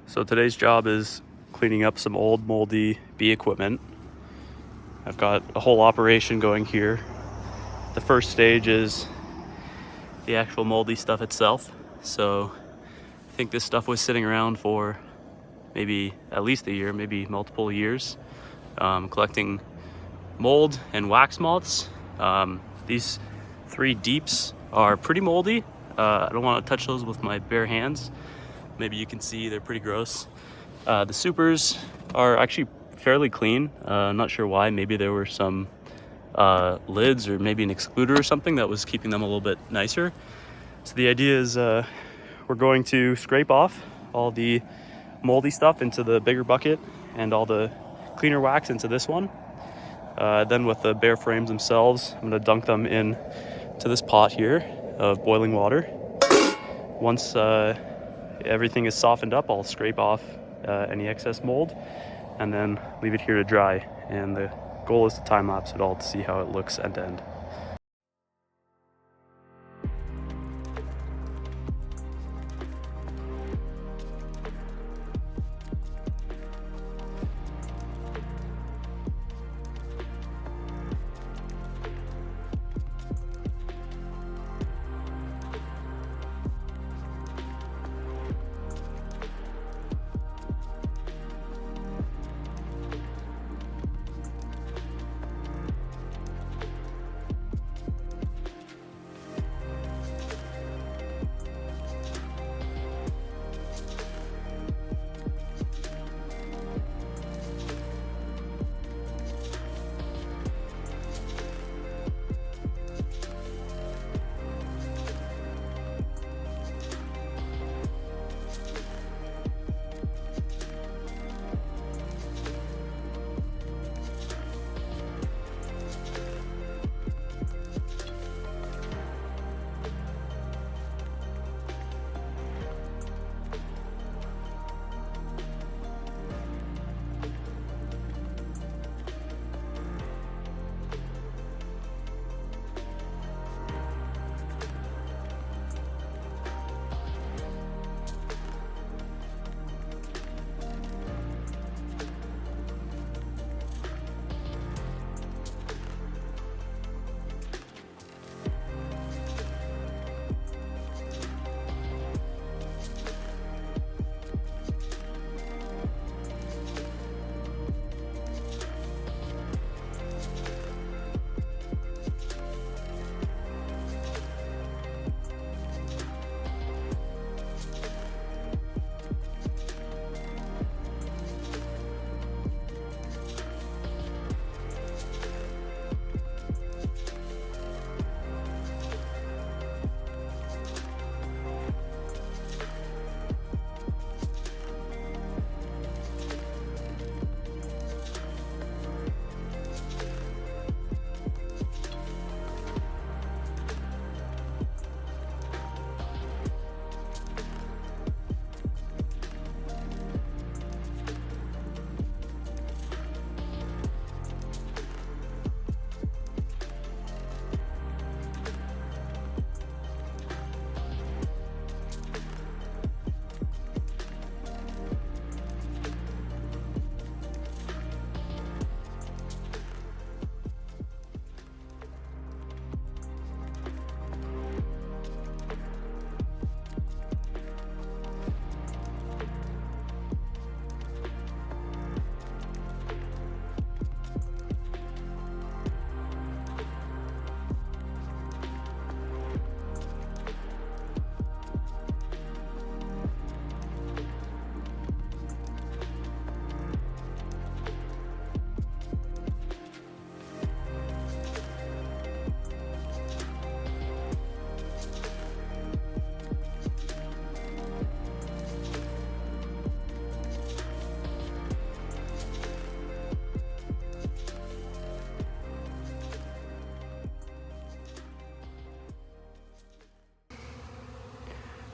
So today's job is cleaning up some old moldy bee equipment. I've got a whole operation going here. The first stage is the actual moldy stuff itself. So I think this stuff was sitting around for maybe at least a year, maybe multiple years, collecting mold and wax moths. These 3 deeps are pretty moldy. I don't want to touch those with my bare hands. Maybe you can see they're pretty gross. The supers are actually fairly clean. I'm not sure why. Maybe there were some lids or maybe an excluder or something that was keeping them a little bit nicer. So the idea is we're going to scrape off all the moldy stuff into the bigger bucket and all the cleaner wax into this one. Then with the bare frames themselves, I'm going to dunk them in to this pot here of boiling water. Once everything is softened up, I'll scrape off any excess mold and then leave it here to dry. And the goal is to time lapse it all to see how it looks end to end.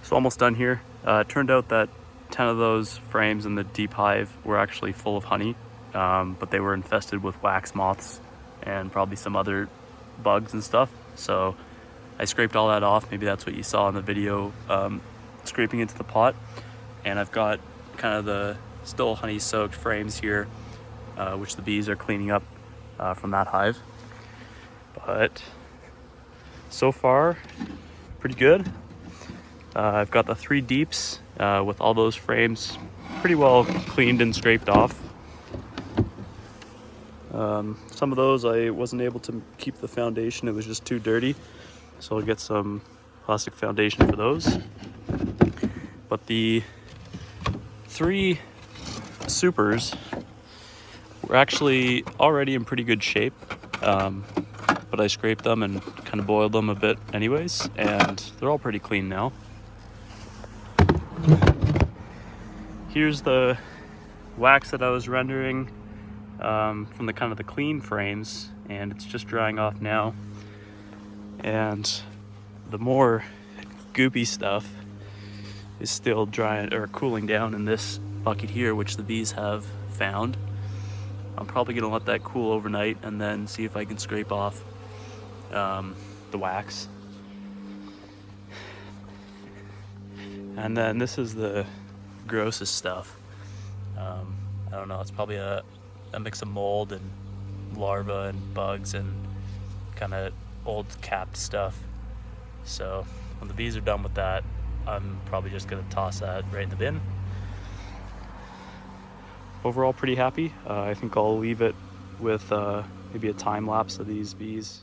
So almost done here. It turned out that 10 of those frames in the deep hive were actually full of honey, but they were infested with wax moths and probably some other bugs and stuff. So I scraped all that off. Maybe that's what you saw in the video, scraping into the pot. And I've got kind of the still honey soaked frames here, which the bees are cleaning up from that hive. But so far, pretty good. I've got the 3 deeps with all those frames pretty well cleaned and scraped off. Some of those I wasn't able to keep the foundation, it was just too dirty, so I'll get some plastic foundation for those. But the 3 supers were actually already in pretty good shape, but I scraped them and kind of boiled them a bit anyways, and they're all pretty clean now. Here's the wax that I was rendering from the kind of the clean frames, and it's just drying off now. And the more goopy stuff is still drying or cooling down in this bucket here, which the bees have found. I'm probably gonna let that cool overnight and then see if I can scrape off the wax. And then this is the grossest stuff. I don't know, it's probably a mix of mold and larvae and bugs and kind of old capped stuff. So when the bees are done with that, I'm probably just gonna toss that right in the bin. Overall pretty happy. I think I'll leave it with maybe a time lapse of these bees